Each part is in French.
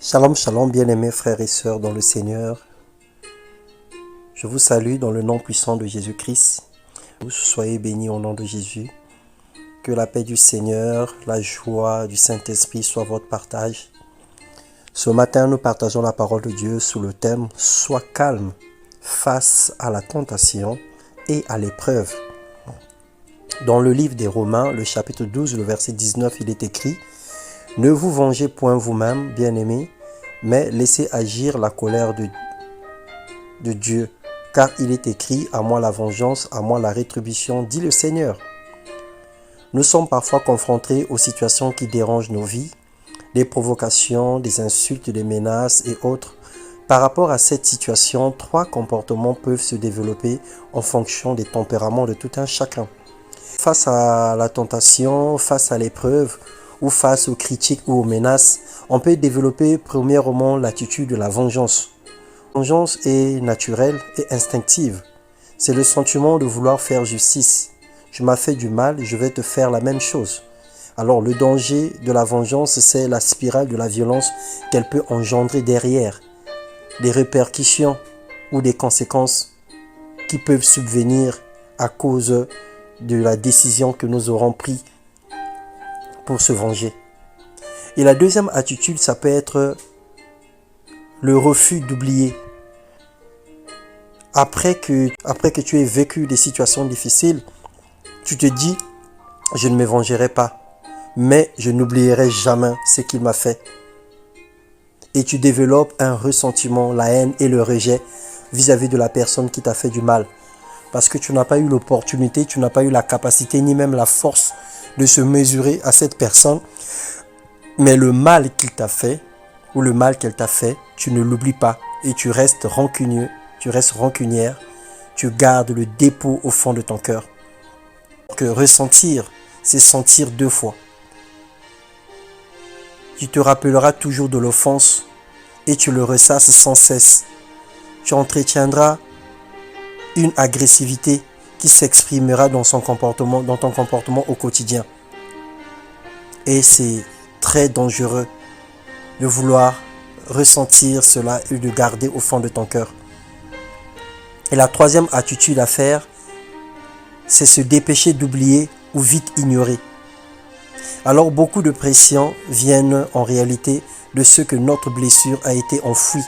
Shalom, shalom, bien-aimés frères et sœurs dans le Seigneur. Je vous salue dans le nom puissant de Jésus-Christ. Vous soyez bénis au nom de Jésus. Que la paix du Seigneur, la joie du Saint-Esprit soit votre partage. Ce matin, nous partageons la parole de Dieu sous le thème « Sois calme face à la tentation et à l'épreuve ». Dans le livre des Romains, le chapitre 12, le verset 19, il est écrit « Ne vous vengez point vous-même, bien-aimés, mais laissez agir la colère de Dieu, car il est écrit, à moi la vengeance, à moi la rétribution, dit le Seigneur. » Nous sommes parfois confrontés aux situations qui dérangent nos vies, des provocations, des insultes, des menaces et autres. Par rapport à cette situation, 3 comportements peuvent se développer en fonction des tempéraments de tout un chacun. Face à la tentation, face à l'épreuve, ou face aux critiques ou aux menaces, on peut développer premièrement l'attitude de la vengeance. La vengeance est naturelle et instinctive. C'est le sentiment de vouloir faire justice. Tu m'as fait du mal, je vais te faire la même chose. Alors le danger de la vengeance, c'est la spirale de la violence qu'elle peut engendrer derrière. Des répercussions ou des conséquences qui peuvent subvenir à cause de la décision que nous aurons prise pour se venger. Et la deuxième attitude, ça peut être le refus d'oublier. Après que tu aies vécu des situations difficiles, tu te dis, je ne me vengerai pas, mais je n'oublierai jamais ce qu'il m'a fait. Et tu développes un ressentiment, la haine et le rejet vis-à-vis de la personne qui t'a fait du mal. Parce que tu n'as pas eu l'opportunité, tu n'as pas eu la capacité, ni même la force de se mesurer à cette personne. Mais le mal qu'il t'a fait, ou le mal qu'elle t'a fait, tu ne l'oublies pas. Et tu restes rancunieux, tu restes rancunière, tu gardes le dépôt au fond de ton cœur. Que ressentir, c'est sentir 2 fois. Tu te rappelleras toujours de l'offense et tu le ressasses sans cesse. Tu entretiendras une agressivité qui s'exprimera dans ton comportement au quotidien. Et c'est très dangereux de vouloir ressentir cela et de garder au fond de ton cœur. Et la troisième attitude à faire, c'est se dépêcher d'oublier ou vite ignorer. Alors beaucoup de pressions viennent en réalité de ce que notre blessure a été enfouie.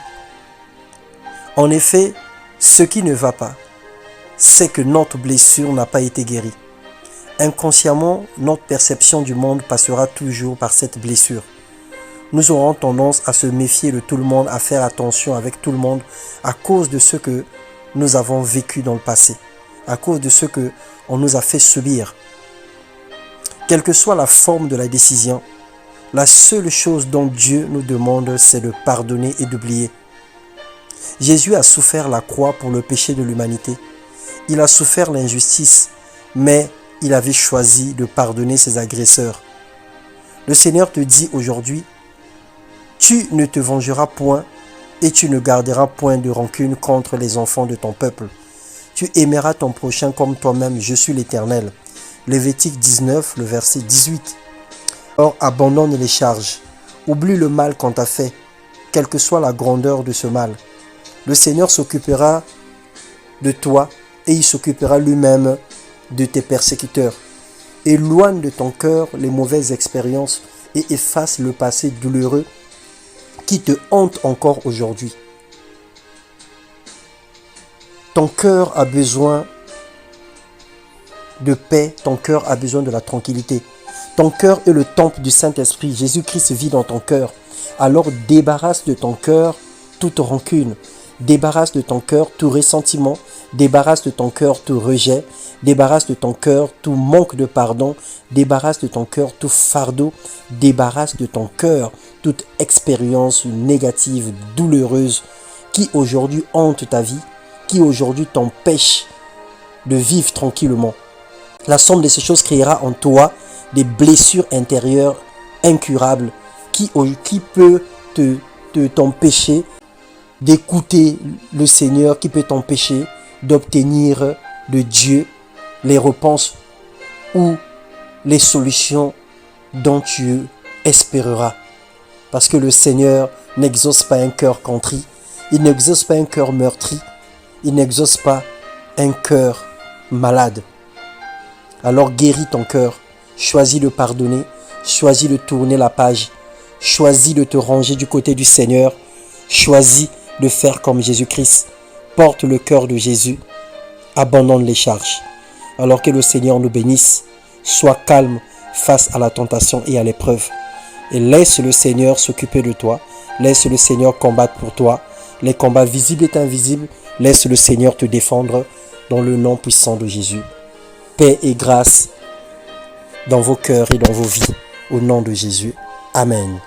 En effet, ce qui ne va pas, c'est que notre blessure n'a pas été guérie. Inconsciemment, notre perception du monde passera toujours par cette blessure. Nous aurons tendance à se méfier de tout le monde, à faire attention avec tout le monde à cause de ce que nous avons vécu dans le passé, à cause de ce que on nous a fait subir. Quelle que soit la forme de la décision, la seule chose dont Dieu nous demande, c'est de pardonner et d'oublier. Jésus a souffert la croix pour le péché de l'humanité. Il a souffert l'injustice, mais il avait choisi de pardonner ses agresseurs. Le Seigneur te dit aujourd'hui, tu ne te vengeras point et tu ne garderas point de rancune contre les enfants de ton peuple. Tu aimeras ton prochain comme toi-même, je suis l'Éternel. Lévitique 19, le verset 18. Or, abandonne les charges. Oublie le mal qu'on t'a fait, quelle que soit la grandeur de ce mal. Le Seigneur s'occupera de toi et il s'occupera lui-même de tes persécuteurs. Éloigne de ton cœur les mauvaises expériences et efface le passé douloureux qui te hante encore aujourd'hui. Ton cœur a besoin de paix, ton cœur a besoin de la tranquillité. Ton cœur est le temple du Saint-Esprit. Jésus-Christ vit dans ton cœur. Alors débarrasse de ton cœur toute rancune. Débarrasse de ton cœur tout ressentiment. Débarrasse de ton cœur tout rejet. Débarrasse de ton cœur tout manque de pardon. Débarrasse de ton cœur tout fardeau. Débarrasse de ton cœur toute expérience négative, douloureuse, qui aujourd'hui hante ta vie, qui aujourd'hui t'empêche de vivre tranquillement. La somme de ces choses créera en toi des blessures intérieures incurables qui peut t'empêcher d'écouter le Seigneur, qui peut t'empêcher d'obtenir de Dieu les réponses ou les solutions dont tu espéreras. Parce que le Seigneur n'exauce pas un cœur contrit, il n'exauce pas un cœur meurtri, il n'exauce pas un cœur malade. Alors guéris ton cœur, choisis de pardonner, choisis de tourner la page, choisis de te ranger du côté du Seigneur, choisis de faire comme Jésus-Christ. Porte le cœur de Jésus, abandonne les charges. Alors que le Seigneur nous bénisse, sois calme face à la tentation et à l'épreuve. Et laisse le Seigneur s'occuper de toi, laisse le Seigneur combattre pour toi. Les combats visibles et invisibles, laisse le Seigneur te défendre dans le nom puissant de Jésus. Paix et grâce dans vos cœurs et dans vos vies. Au nom de Jésus. Amen.